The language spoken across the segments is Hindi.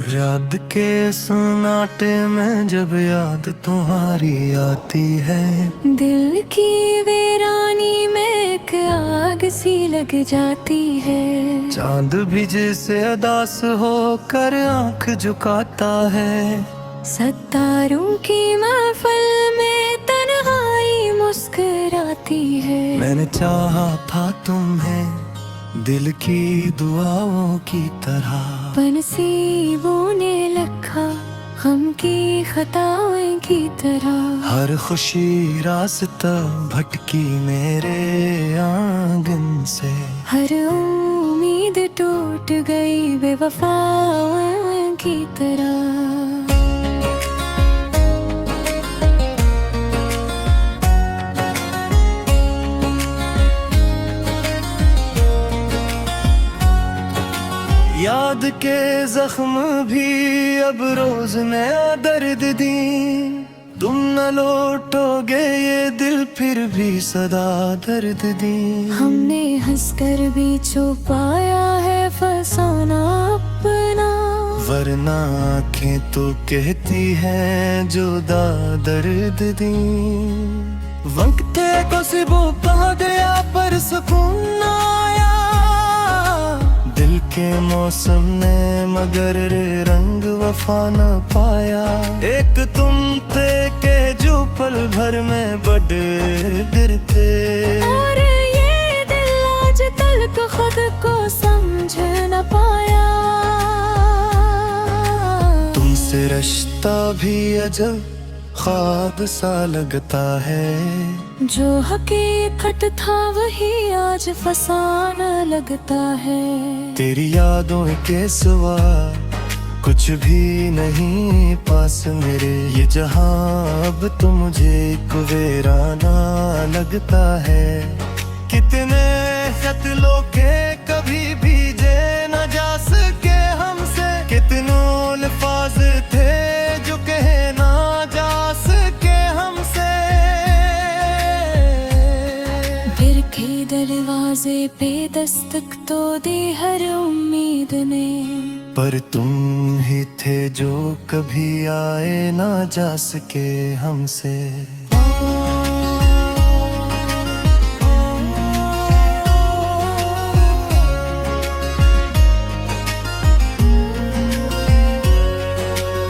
रात के सन्नाटे में जब याद तुम्हारी आती है, दिल की वीरानी में एक आग सी लग जाती है। चांद भी जैसे अदास होकर आंख झुकाता है। सत्तारों की महफिल में तन्हाई मुस्कुराती है। मैंने चाहा था तुम्हें दिल की दुआओं की तरह, नसीबों ने लिखा हम की खताओं की तरह। हर खुशी रास्ता भटकी मेरे आंगन से, हर उम्मीद टूट गई बेवफाओं की तरह। याद के जख्म भी अब रोज नया दर्द दी। तुम न लौटोगे ये दिल फिर भी सदा दर्द दी। हमने हंसकर भी छुपाया है फसाना अपना, वरना आंखें तो कहती हैं जुदा दर्द दी। वक्त को सिबो पा गया पर सुकून न आया। दिल के मौसम ने मगर रंग वफा न पाया। एक तुम थे के जो पल भर में बड़े गिरते, और ये दिल आज तक खुद को समझ न पाया। तुमसे रिश्ता भी अजब ख्वाब सा लगता है। जो हकीकत था वही आज फसाना लगता है। तेरी यादों के सिवा कुछ भी नहीं पास मेरे। ये जहां अब तो मुझे एक वीराना लगता है। कितने खत लोगे कभी भीजे न जा सके हमसे। कितनों अल्फाज थे जो कहे ना जा सके हमसे। फिर के दरवाजे पे दस्तक तो दी हर उम्मीद ने, पर तुम ही थे जो कभी आए ना जा सके हमसे।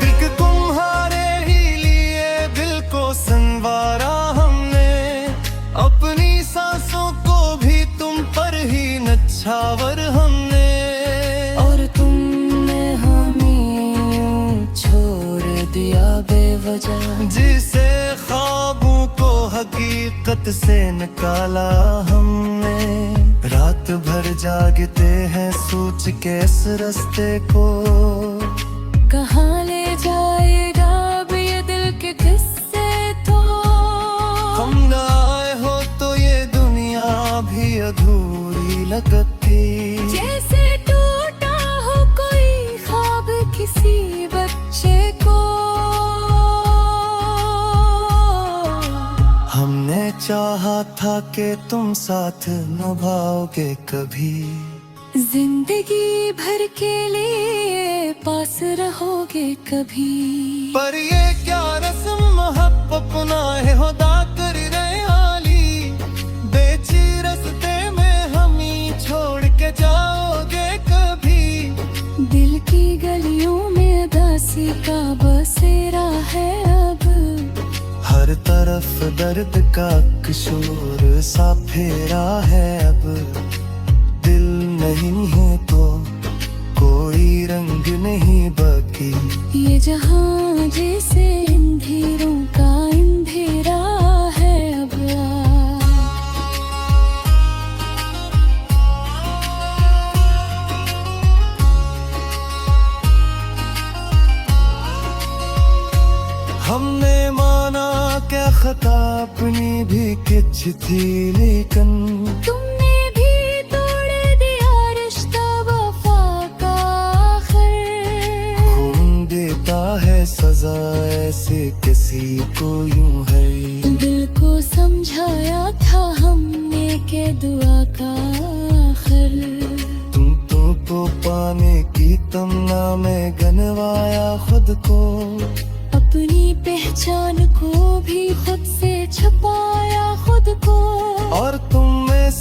एक तुम्हारे ही लिए दिल को संवारा हमने। अपनी सांसों को भी तुम पर ही नछावर हमने। और तुमने हमें छोड़ दिया बेवजह। जिसे ख्वाबों को हकीकत से निकाला हमने। रात भर जागते हैं सोच के इस रास्ते को। कहाँ ले जाएगा अब ये दिल के किस्से तो। हम ना आए हो तो ये दुनिया भी अधूरी लगती। जैसे टूटा हो कोई ख्वाब किसी बच्चे को। हमने चाहा था कि तुम साथ निभाओगे कभी। जिंदगी भर के लिए पास रहोगे कभी। पर ये क्या रस्म महब अपना है खुदा कर रहे हाली। बेची रस्ते में हम ही छोड़ के जाओगे कभी। दिल की गलियों में उदासी का बसेरा है अब। हर तरफ दर्द का किशोर सा फेरा है अब। दिल नहीं है तो कोई रंग नहीं बाकी। ये जहां जैसे अंधेरों का अंधेरा है अब। हमने माना क्या खता अपनी भी किच थी, लेकिन तुमने भी तोड़ दिया रिश्ता वफा का आखिर। खून देता है सजा ऐसे किसी को यूं है। दिल को समझाया था हमने के दुआ का आखिर। तुम तो पाने की तमन्ना में गनवा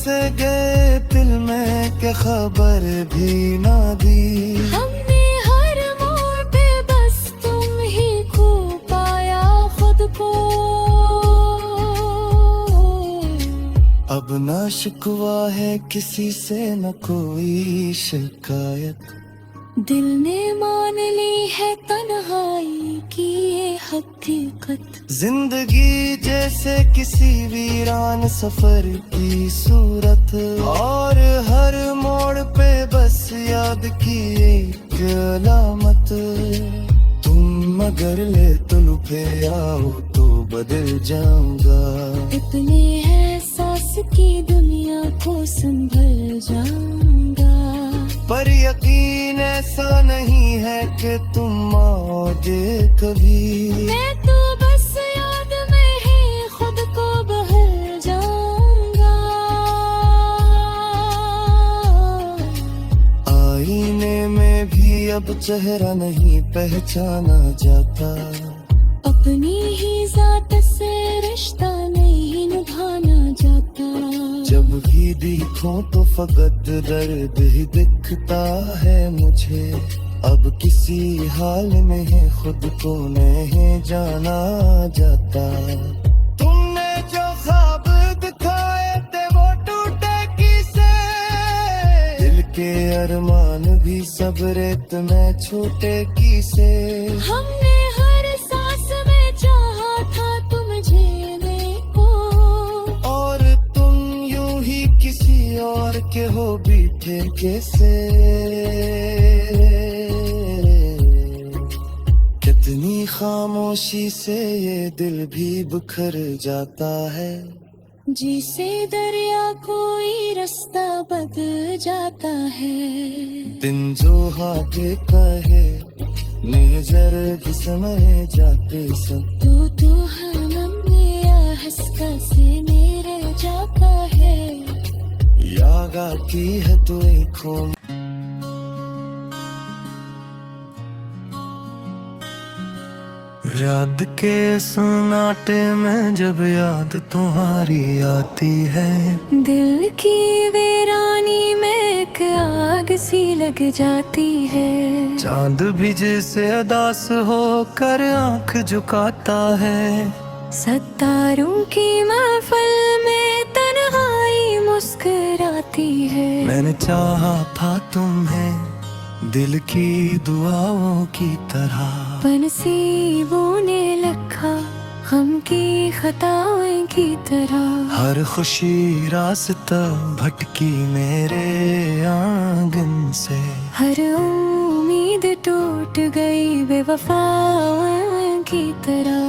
से गए दिल में के खबर भी ना दी। हमने हर मोड़ पे बस तुम ही खो पाया खुद को। अब ना शिकवा है किसी से न कोई शिकायत। दिल ने मान ली है तन्हाई की ये हकीकत। जिंदगी जैसे किसी वीरान सफर की सूरत, और हर मोड़ पे बस याद की एक अलामत। तुम अगर ले तो लुफे आओ तो बदल जाऊंगा। इतने एहसास की दुनिया को संभल जाऊंगा। पर यकीन ऐसा नहीं है कि तुम आओगे कभी। मैं तो बस याद में ही खुद को बहल जाऊंगा। आईने में भी अब चेहरा नहीं पहचाना जाता। अपनी ही जात से रिश्ता नहीं निभाना जाता। जब भी देखो तो फकत दर्द ही दिखता है मुझे। अब किसी हाल में है खुद को नहीं जाना जाता। तुमने जो ख्वाब दिखाए थे वो टूटे किसे। दिल के अरमान भी सब रेत में छूटे किसे। हमने हर सांस में चाहा था तुम जीने को। और तुम यूं ही किसी और के हो बीठे कैसे। कितनी खामोशी से ये दिल भी बिखर जाता है। जिसे दरिया कोई रास्ता बदल जाता है। दिन जो आगे कहे नजर भी समय जाते सब। तो हम या हंसता से मेरे जाता है। या गाती है तो एक हो। याद के सन्नाटे में जब याद तुम्हारी आती है। दिल की वीरानी में एक आग सी लग जाती है। चांद भी जैसे अदास होकर आंख झुकाता है। सत्तारों की महफिल में तन्हाई मुस्कुराती है। मैंने चाहा था तुम्हें दिल की दुआओं की तरह। नसीबों ने लिखा हम की खताओं की तरह। हर खुशी रास्ता भटकी मेरे आंगन से। हर उम्मीद टूट गई बेवफाओं की तरह।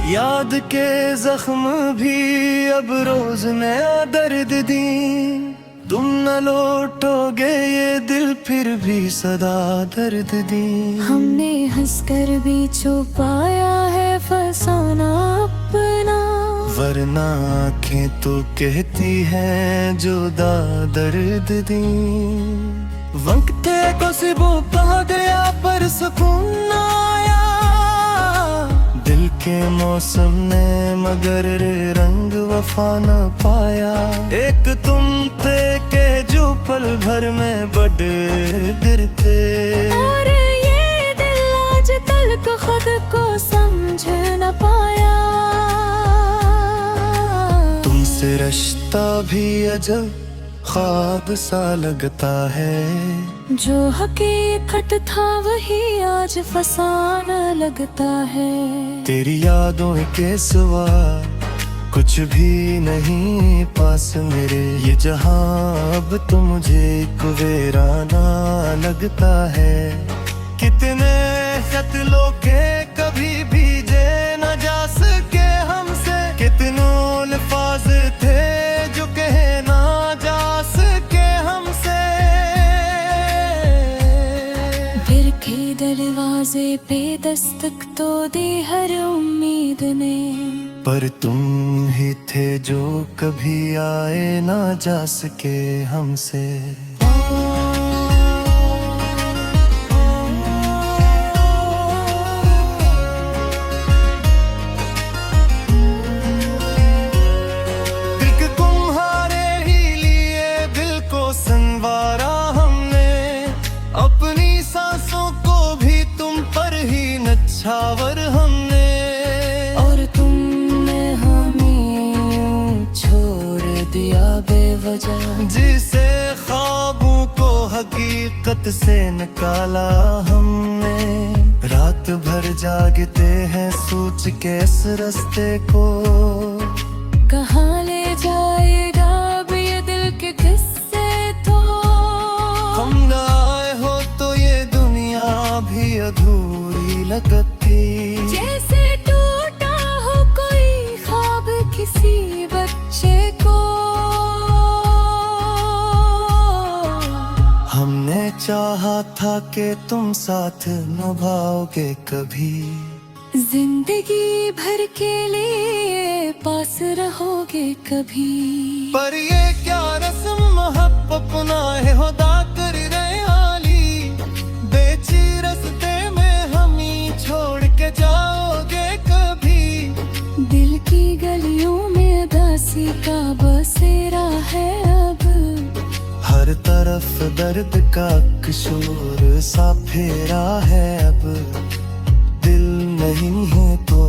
याद के जख्म भी अब रोज नया दर्द दी। तुम न लौटोगे ये दिल फिर भी सदा दर्द दी। हमने हंसकर भी छुपाया है फसाना अपना। वरना आंखें तो कहती हैं जुदा दर्द दी। वक्त को सिबो पा गया पर सुकून ना आया। दिल के मौसम ने मगर रंग वफा न पाया। एक तुम थे के जो पल भर में बड़े गिरते। और ये दिल आज तक खुद को समझ न पाया। तुमसे रिश्ता भी अजब ख्वाब सा लगता है। जो हकीकत था वही आज फसाना लगता है। तेरी यादों के सिवा कुछ भी नहीं पास मेरे। ये जहां अब तो मुझे एक वीराना लगता है। कितने कत्लों के कभी भीजे न जा सके हमसे। कितनों अल्फाज थे जो कहे ना जा सके हमसे। फिर के दरवाजे पे दस्तक तो दी हर उम्मीद ने। पर तुम ही थे जो कभी आए ना जा सके हमसे। वजह। जिसे ख्वाबों को हकीकत से निकाला हमने, रात भर जागते हैं सोच के इस रास्ते को। कहाँ ले जाएगा अब ये दिल के किस्से तो। हम ना आए हो तो ये दुनिया भी अधूरी लगती। जैसे टूटा हो कोई ख्वाब किसी बच्चे को। हमने चाहा था कि तुम साथ निभाओगे कभी, जिंदगी भर के लिए पास रहोगे कभी। पर ये क्या रस्म मोहब्बत बनाए हो दाकर रहे हाली। बेची रस्ते में हम ही छोड़ के जाओगे कभी। दिल की गलियों में उदासी का बसेरा है अब। हर तरफ दर्द का किशोर सा फेरा है अब। दिल नहीं है तो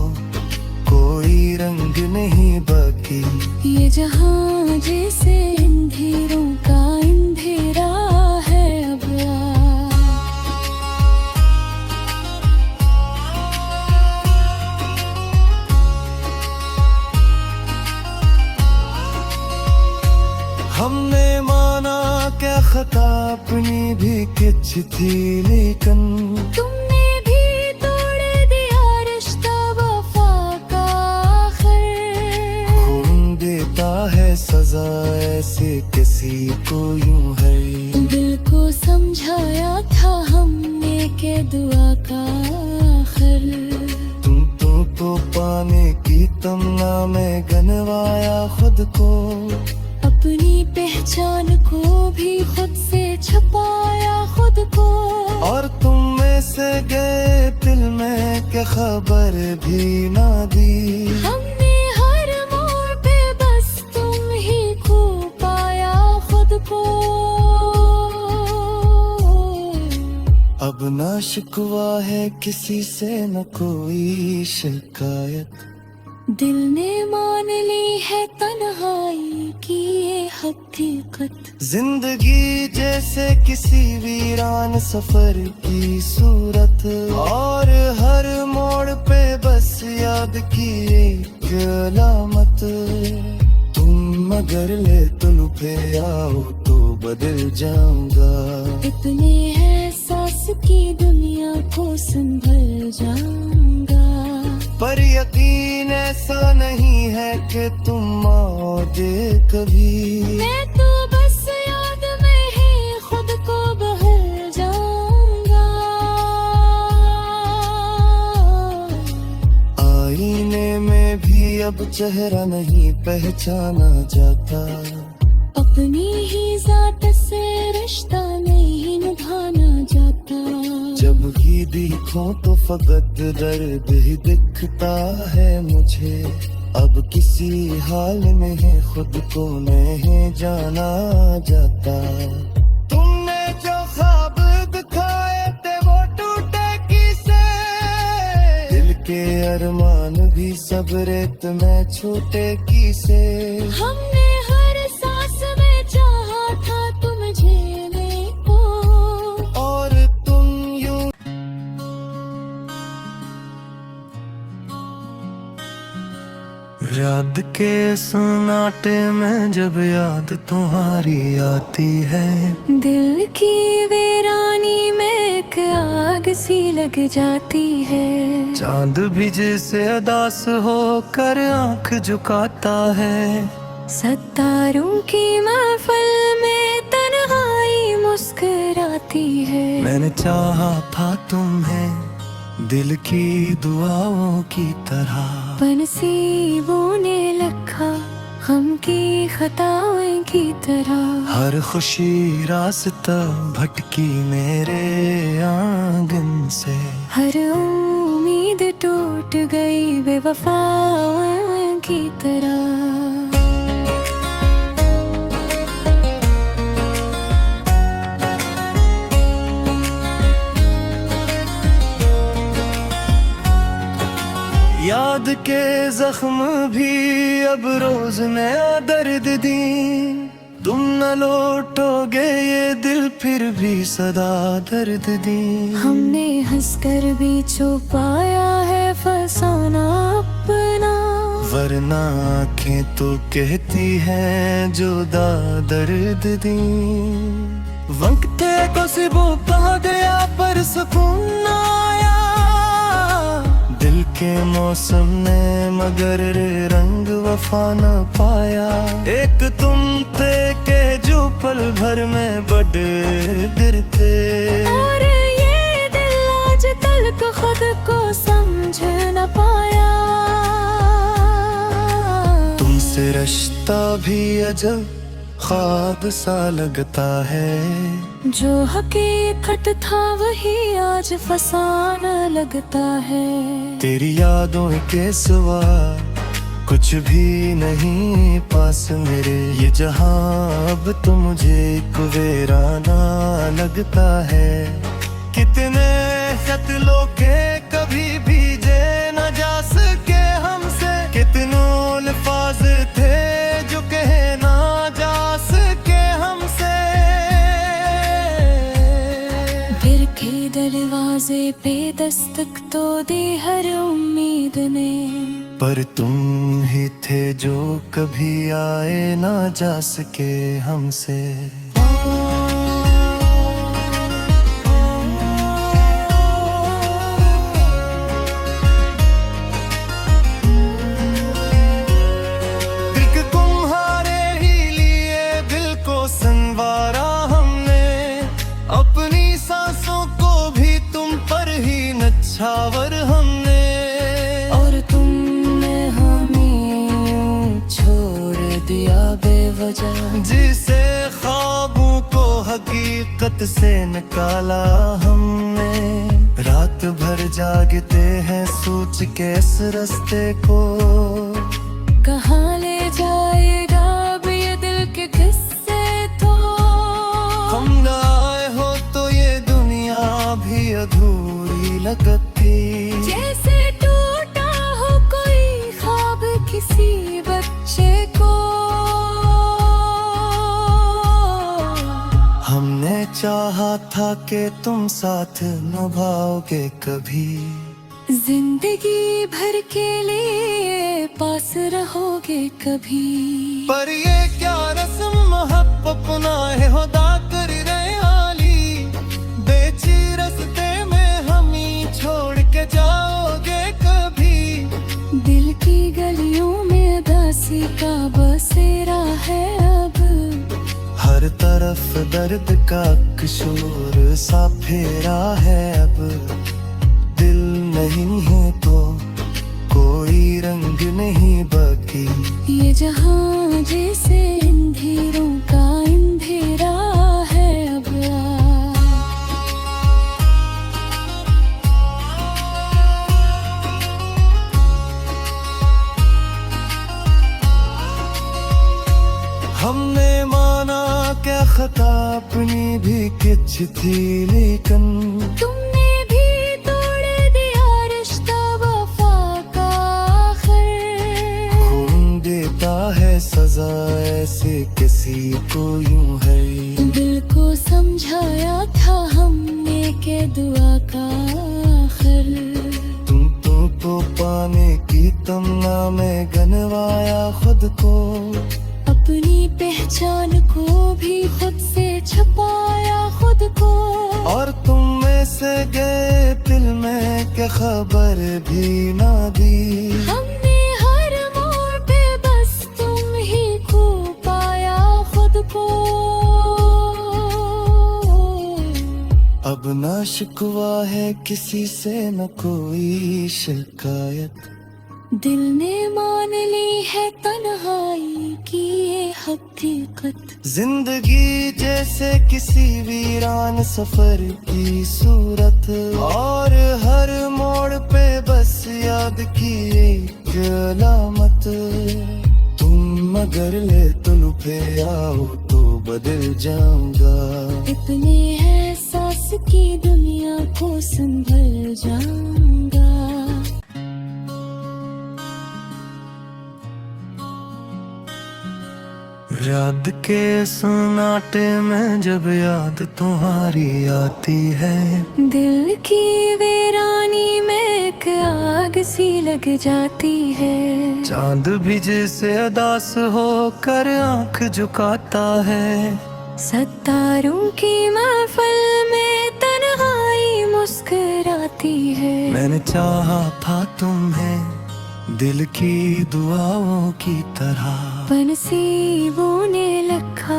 कोई रंग नहीं बाकी। ये जहां जैसे अंधेरों का अंधेरा है अब। हमने माना क्या खता अपनी भी किच थी, लेकिन तुमने भी तोड़ दिया रिश्ता वफा का आखिर। खून देता है सजा ऐसे किसी को यूं है। दिल को समझाया था हमने के दुआ का आखिर। तुम तो पाने की तमन्ना में गनवाया खुद को। अपनी पहचान को भी खुद से छुपाया खुद को। और तुम में से गए दिल में क्या खबर भी ना दी। हमने हर मोड़ पे बस तुम ही खो पाया खुद को। अब ना शिकवा है किसी से न कोई शिकायत। दिल ने मान ली है तन्हाई की ये हकीकत। जिंदगी जैसे किसी वीरान सफर की सूरत। और हर मोड़ पे बस याद की एक अलामत। तुम अगर ले तुम पे आओ तो बदल जाऊंगा। इतने एहसास की दुनिया को संभल जाऊंगा। पर यकीन ऐसा नहीं है कि तुम आओगे कभी। मैं तो बस याद में ही खुद को बहल जाऊंगा। आईने में भी अब चेहरा नहीं पहचाना जाता। अपनी ही जात से रिश्ता नहीं निभाना जाता। जब भी देखो तो फकत दर्द ही दिखता है मुझे। अब किसी हाल में है खुद को नहीं जाना जाता। तुमने जो ख्वाब दिखाए थे वो टूटे किसे। दिल के अरमान भी सब रेत में छूटे किसे। हमने हर सांस में चाहा था तुम झेले को। और तुम यूं याद के सन्नाटे में जब याद तुम्हारी आती है। दिल की वीरानी में एक आग सी लग जाती है। चांद भी जैसे अदास हो कर आंख झुकाता है। सतारों की महफिल में तन्हाई मुस्कुराती है। मैंने चाहा था तुम्हें दिल की दुआओं की तरह। नसीबों ने लिखा हम की खताओं की तरह। हर खुशी रास्ता भटकी मेरे आंगन से। हर उम्मीद टूट गई बेवफाओं की तरह। याद के जख्म भी अब रोज नया दर्द दी। तुम न लौटोगे ये दिल फिर भी सदा दर्द दी। हमने हंसकर भी छुपाया है फसाना अपना, वरना आंखें तो कहती हैं जुदा दर्द दी। वक्ते को सिबो पा गया पर सुकून न आया, दिल के मौसम ने मगर रंग वफा न पाया। एक तुम थे के जो पल भर में बड़े गिरते, और ये दिल आज तक खुद को समझ न पाया। तुमसे रिश्ता भी अजब ख्वाब सा लगता है, जो हकीकत था वही आज फसाना लगता है। तेरी यादों के सिवा कुछ भी नहीं पास मेरे, ये जहां अब तो मुझे एक वीराना लगता है। कितने शत्लों के कभी भीजे न जा सके हमसे, कितनों अल्फाज थे जो कहे ना जा सके हमसे। फिर के दरवाजे पे दस्तक तो दी हर उम्मीद ने, पर तुम ही थे जो कभी आए ना जा सके हमसे। दिल के तुम्हारे ही लिए दिल को संवारा हमने, अपनी सांसों को भी तुम पर ही नछावर हमने। और तुमने हमें छोड़ दिया बेवजह, जिसे ख्वाबों को हकीकत से निकाला हमने। रात भर जागते हैं सोच के इस रास्ते को, कहाँ ले जाएगा अब ये दिल के किस्से तो। हम न आए हो तो ये दुनिया भी अधूरी लगती, जैसे टूटा हो कोई ख्वाब किसी बच्चे को। हमने चाहा था कि तुम साथ निभाओगे कभी, जिंदगी भर के लिए पास रहोगे कभी। पर ये क्या रस्म महब अपना है खुदा कर रहे आली, बेची रस्ते में हम ही छोड़ के जाओगे कभी। दिल की गलियों में दासी का बसेरा है अब, हर तरफ दर्द का किशोर सा फेरा है अब। दिल नहीं है तो कोई रंग नहीं बाकी, ये जहां जैसे अंधेरों का अंधेरा है अब। हमने माना क्या खता अपनी भी किच थी, लेकिन तुमने भी तोड़ दिया रिश्ता वफा का आखिर। खून देता है सजा ऐसे किसी को यूं है, दिल को समझाया था हमने के दुआ का आखिर। तुमको पाने की तमन्ना में गनवाया खुद को, अपनी पहचान को भी खुद से छुपाया खुद को। और तुम में से गए दिल में क्या खबर भी ना दी। हमने हर मोड़ पे बस तुम ही खो पाया खुद को। अब ना शिकवा है किसी से न कोई शिकायत, दिल ने मान ली है तन्हाई की ये हकीकत। जिंदगी जैसे किसी वीरान सफर की सूरत, और हर मोड़ पे बस याद की एक अलामत। तुम अगर ले तो लुफे आओ तो बदल जाऊंगा, इतने एहसास की दुनिया को संभल जाऊंगा। रात के सन्नाटे में जब याद तुम्हारी आती है, दिल की वीरानी में एक आग सी लग जाती है। चांद भी जैसे अदास होकर आंख झुकाता है। सतारों की महफिल में तन्हाई मुस्कुराती है। मैंने चाहा था तुम्हें दिल की दुआओं की तरह, नसीबों ने लिखा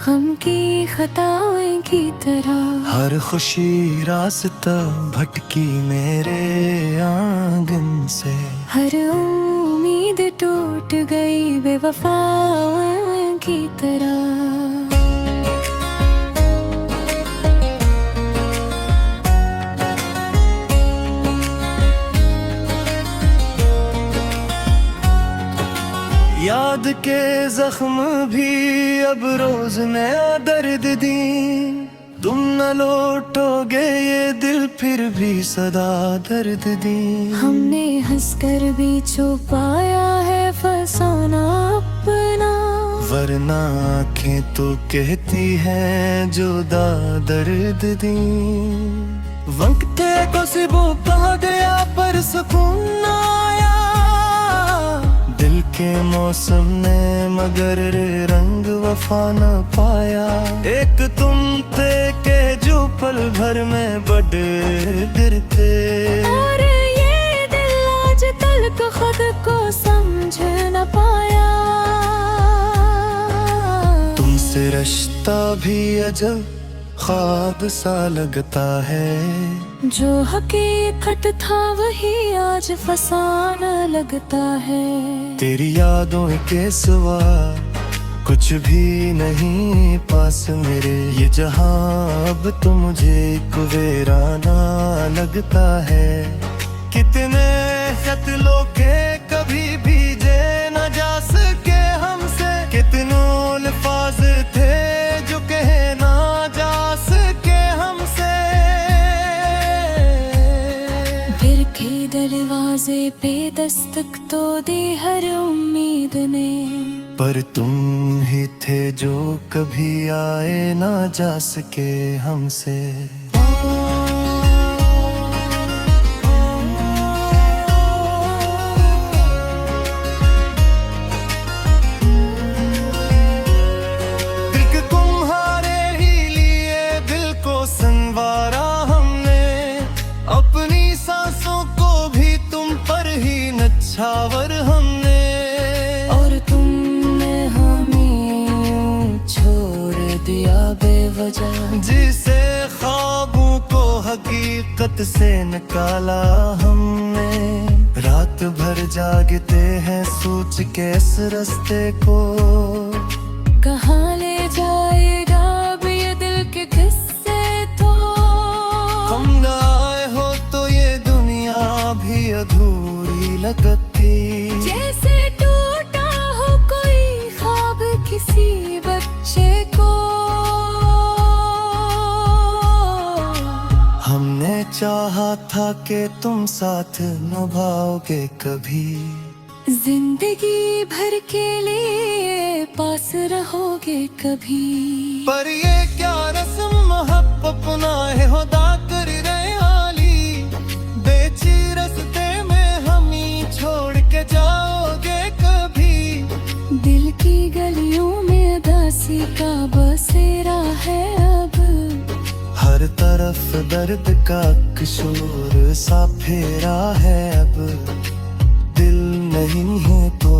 गम की खताओं की तरह। हर खुशी रास्ता भटकी मेरे आंगन से, हर उम्मीद टूट गई बेवफाओं की तरह। याद के जख्म भी अब रोज नया दर्द दी। तुम न लौटोगे ये दिल फिर भी सदा दर्द दी। हमने हंसकर भी छुपाया है फसाना अपना, वरना आंखें तो कहती हैं जुदा दर्द दी। वक्ते को सिबो पा गया पर सुकून न आया। दिल के मौसम ने मगर रंग वफा न पाया। एक तुम थे के जो पल भर में बड़े गिरते, और ये दिल आज तक खुद को समझ न पाया। तुमसे रिश्ता भी अजब ख्वाब सा लगता है। जो हकीकत था वही आज फसाना लगता है। तेरी यादों के सिवा कुछ भी नहीं पास मेरे। ये जहां अब तो मुझे एक वीराना लगता है। कितने खत लोगे कभी भीजे न जा सके हमसे। कितनों अल्फाज थे जो कहे ना जा सके हमसे। फिर के दरवाजे पे दस्तक तो दी हर उम्मीद ने, पर तुम ही थे जो कभी आए ना जा सके हमसे। दिल के तुम्हारे ही लिए दिल को संवारा हमने। अपनी सांसों को भी तुम पर ही नछावर हमने। और तुमने हमें छोड़ दिया बेवजह। जिसे ख्वाबों को हकीकत से निकाला हमने। रात भर जागते हैं सोच के इस रास्ते को। कहाँ ले जाएगा अब ये दिल के किस्से तो। हम न आए हो तो ये दुनिया भी अधूरी लगती। जैसे टूटा हो कोई ख्वाब किसी बच्चे को। हमने चाहा था कि तुम साथ निभाओगे कभी। जिंदगी भर के लिए पास रहोगे कभी। पर ये क्या रस्म महब अपना है खुदा कर रहे आली। बेची रस्ते में हम ही छोड़ के जाओगे कभी। दिल की गलियों में उदासी का बसेरा है अब। हर तरफ दर्द का किशोर सा फेरा है अब। दिल नहीं है तो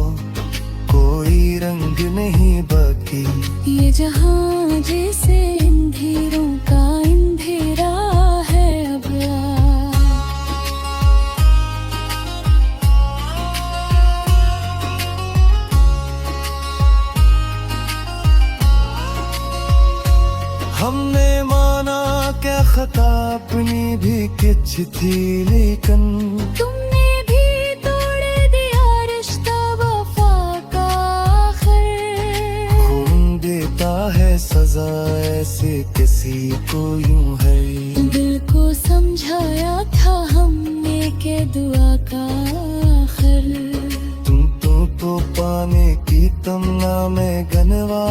कोई रंग नहीं बाकी। ये जहां जैसे अंधेरों का अंधेरा है अब। हमने माना क्या खता अपनी भी किच थी, लेकिन तुमने भी तोड़ दिया रिश्ता वफा का आखिर। खून देता है सजा ऐसे किसी को यूं है। दिल को समझाया था हमने के दुआ का आखिर। तुम तो पाने की तमन्ना में गनवा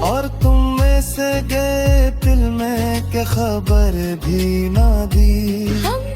और तुम में से गए दिल में के खबर भी ना दी। हम